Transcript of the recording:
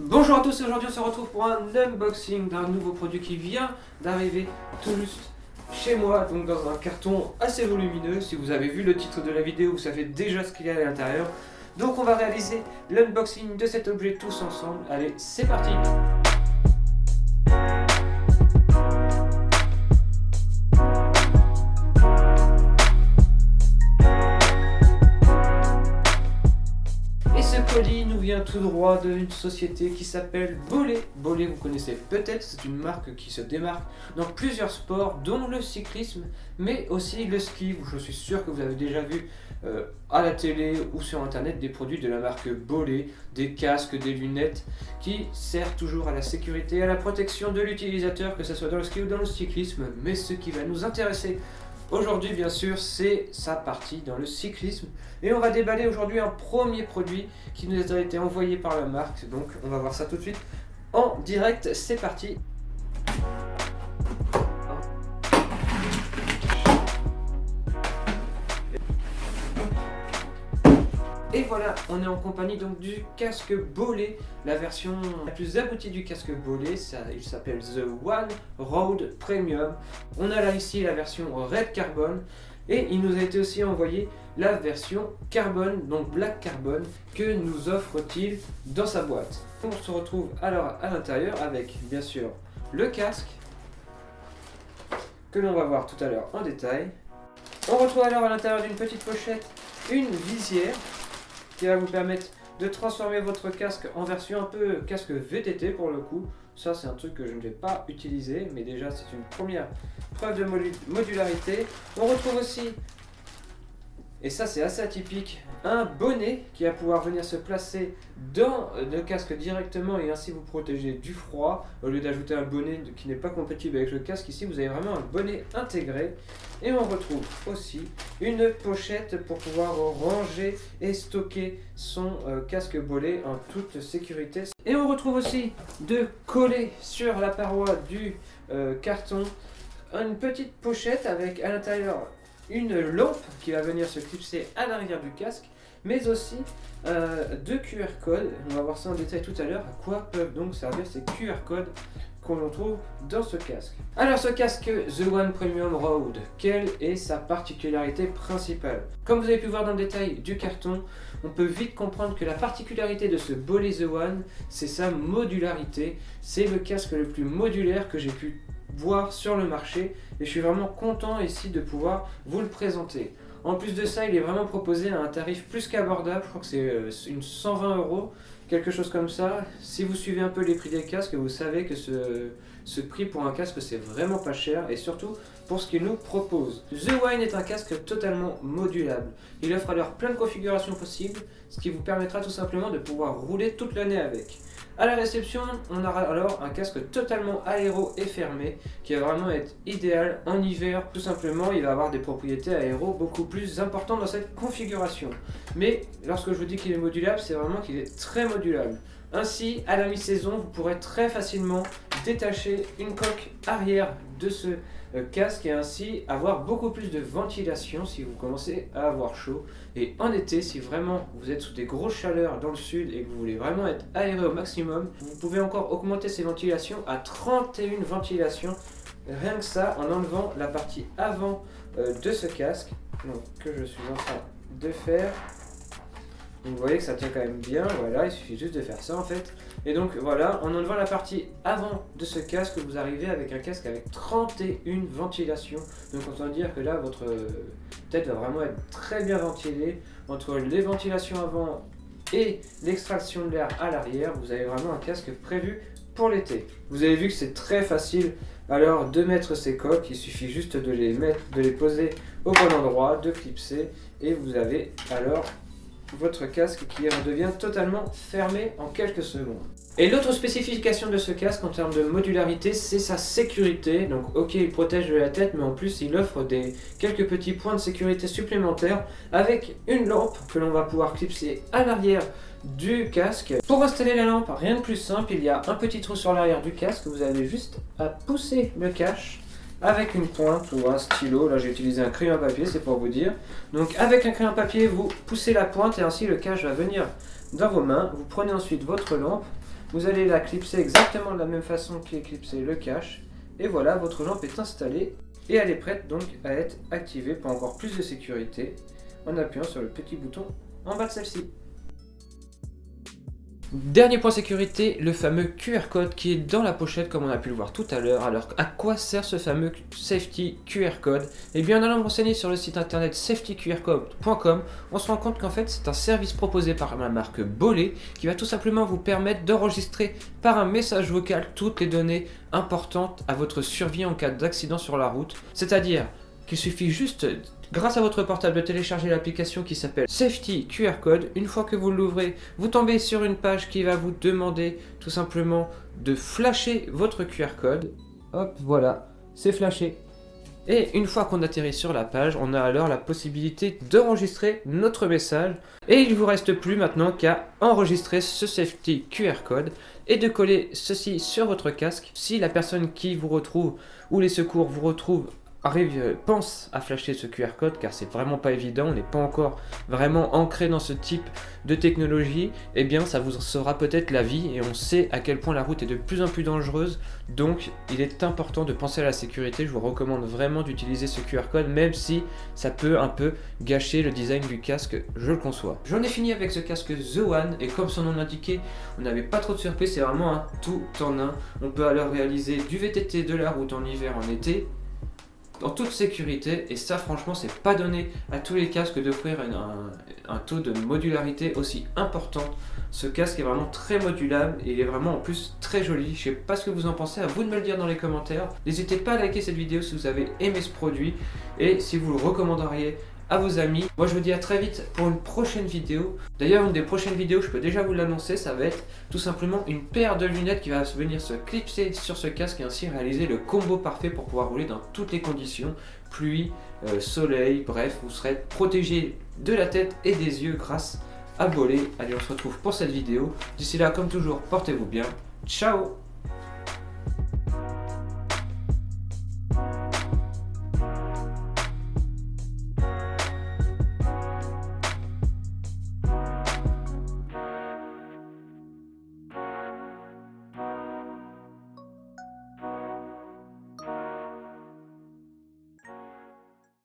Bonjour à tous, aujourd'hui on se retrouve pour un unboxing d'un nouveau produit qui vient d'arriver tout juste chez moi, donc dans un carton assez volumineux. Si vous avez vu le titre de la vidéo, vous savez déjà ce qu'il y a à l'intérieur. Donc on va réaliser l'unboxing de cet objet tous ensemble. Allez, c'est parti! Ce colis nous vient tout droit d'une société qui s'appelle Bollé. Bollé, vous connaissez peut-être, c'est une marque qui se démarque dans plusieurs sports, dont le cyclisme, mais aussi le ski. Je suis sûr que vous avez déjà vu à la télé ou sur internet des produits de la marque Bollé, des casques, des lunettes, qui servent toujours à la sécurité et à la protection de l'utilisateur, que ce soit dans le ski ou dans le cyclisme. Mais ce qui va nous intéresser aujourd'hui, bien sûr, c'est sa partie dans le cyclisme. Et on va déballer aujourd'hui un premier produit qui nous a été envoyé par la marque. Donc on va voir ça tout de suite en direct. C'est parti. Et voilà, on est en compagnie donc du casque Bollé, la version la plus aboutie du casque Bollé. Il s'appelle The One Road Premium. On a là ici la version Red Carbon et il nous a été aussi envoyé la version Carbon, donc Black Carbon. Que nous offre-t-il dans sa boîte? On se retrouve alors à l'intérieur avec bien sûr le casque que l'on va voir tout à l'heure en détail. On retrouve alors à l'intérieur d'une petite pochette une visière qui va vous permettre de transformer votre casque en version un peu casque VTT pour le coup. Ça c'est un truc que je ne vais pas utiliser, mais déjà c'est une première preuve de modularité. On retrouve aussi, et ça c'est assez atypique, un bonnet qui va pouvoir venir se placer dans le casque directement et ainsi vous protéger du froid. Au lieu d'ajouter un bonnet qui n'est pas compatible avec le casque, ici vous avez vraiment un bonnet intégré. Et on retrouve aussi une pochette pour pouvoir ranger et stocker son casque Bollé en toute sécurité. Et on retrouve aussi de coller sur la paroi du carton une petite pochette avec à l'intérieur une lampe qui va venir se clipser à l'arrière du casque, mais aussi deux QR codes. On va voir ça en détail tout à l'heure, à quoi peuvent donc servir ces QR codes qu'on trouve dans ce casque. Alors ce casque The One Premium Road, quelle est sa particularité principale? Comme vous avez pu voir dans le détail du carton, on peut vite comprendre que la particularité de ce Bollé The One, c'est sa modularité. C'est le casque le plus modulaire que j'ai pu voir sur le marché et je suis vraiment content ici de pouvoir vous le présenter. En plus de ça, il est vraiment proposé à un tarif plus qu'abordable. Je crois que c'est une 120 €, quelque chose comme ça. Si vous suivez un peu les prix des casques, vous savez que ce prix pour un casque c'est vraiment pas cher, et surtout pour ce qu'il nous propose. The One est un casque totalement modulable. Il offre alors plein de configurations possibles, ce qui vous permettra tout simplement de pouvoir rouler toute l'année avec. À la réception, on aura alors un casque totalement aéro et fermé qui va vraiment être idéal en hiver. Tout simplement, il va avoir des propriétés aéro beaucoup plus importantes dans cette configuration. Mais lorsque je vous dis qu'il est modulable, c'est vraiment qu'il est très modulable. Ainsi, à la mi-saison, vous pourrez très facilement détacher une coque arrière de ce casque et ainsi avoir beaucoup plus de ventilation si vous commencez à avoir chaud. Et en été, si vraiment vous êtes sous des grosses chaleurs dans le sud et que vous voulez vraiment être aéré au maximum, vous pouvez encore augmenter ces ventilations à 31 ventilations, rien que ça, en enlevant la partie avant de ce casque, donc, que je suis en train de faire. Donc vous voyez que ça tient quand même bien, voilà, il suffit juste de faire ça en fait. Et donc voilà, en enlevant la partie avant de ce casque, vous arrivez avec un casque avec 31 ventilations. Donc autant dire que là, votre tête va vraiment être très bien ventilée. Entre les ventilations avant et l'extraction de l'air à l'arrière, vous avez vraiment un casque prévu pour l'été. Vous avez vu que c'est très facile alors de mettre ces coques, il suffit juste de les poser au bon endroit, de clipser, et vous avez alors votre casque qui redevient totalement fermé en quelques secondes. Et l'autre spécification de ce casque en termes de modularité, c'est sa sécurité. Donc ok, il protège de la tête, mais en plus il offre quelques petits points de sécurité supplémentaires avec une lampe que l'on va pouvoir clipser à l'arrière du casque. Pour installer la lampe, rien de plus simple, il y a un petit trou sur l'arrière du casque, vous avez juste à pousser le cache avec une pointe ou un stylo. Là j'ai utilisé un crayon à papier, c'est pour vous dire. Donc avec un crayon à papier, vous poussez la pointe et ainsi le cache va venir dans vos mains. Vous prenez ensuite votre lampe, Vous allez la clipser exactement de la même façon qu'est clipsé le cache. Et voilà, votre lampe est installée et elle est prête donc à être activée pour encore plus de sécurité en appuyant sur le petit bouton en bas de celle-ci. Dernier point sécurité, le fameux QR code qui est dans la pochette comme on a pu le voir tout à l'heure. Alors à quoi sert ce fameux Safety QR code? Eh bien en allant me renseigner sur le site internet safetyqrcode.com, on se rend compte qu'en fait c'est un service proposé par la marque Bollé qui va tout simplement vous permettre d'enregistrer par un message vocal toutes les données importantes à votre survie en cas d'accident sur la route. C'est-à-dire qu'il suffit juste, grâce à votre portable, de télécharger l'application qui s'appelle Safety QR Code. Une fois que vous l'ouvrez, vous tombez sur une page qui va vous demander tout simplement de flasher votre QR code. Hop, voilà, c'est flashé. Et une fois qu'on atterrit sur la page, on a alors la possibilité d'enregistrer notre message. Et il ne vous reste plus maintenant qu'à enregistrer ce Safety QR Code et de coller ceci sur votre casque. Si la personne qui vous retrouve ou les secours vous retrouvent pense à flasher ce QR code, car c'est vraiment pas évident, on n'est pas encore vraiment ancré dans ce type de technologie, et bien ça vous sauvera peut-être la vie, et on sait à quel point la route est de plus en plus dangereuse, donc il est important de penser à la sécurité. Je vous recommande vraiment d'utiliser ce QR code, même si ça peut un peu gâcher le design du casque, je le conçois. J'en ai fini avec ce casque The One, et comme son nom l'indiquait, on n'avait pas trop de surprises, c'est vraiment un tout en un. On peut alors réaliser du VTT, de la route en hiver, en été, en toute sécurité, et ça franchement c'est pas donné à tous les casques d'offrir un taux de modularité aussi important. Ce casque est vraiment très modulable et il est vraiment en plus très joli. Je sais pas ce que vous en pensez, à vous de me le dire dans les commentaires. N'hésitez pas à liker cette vidéo si vous avez aimé ce produit et si vous le recommanderiez à vos amis. Moi je vous dis à très vite pour une prochaine vidéo. D'ailleurs une des prochaines vidéos, je peux déjà vous l'annoncer, ça va être tout simplement une paire de lunettes qui va venir se clipser sur ce casque et ainsi réaliser le combo parfait pour pouvoir rouler dans toutes les conditions, pluie, soleil, bref, vous serez protégé de la tête et des yeux grâce à Bollé. Allez, on se retrouve pour cette vidéo. D'ici là, comme toujours, portez-vous bien. Ciao!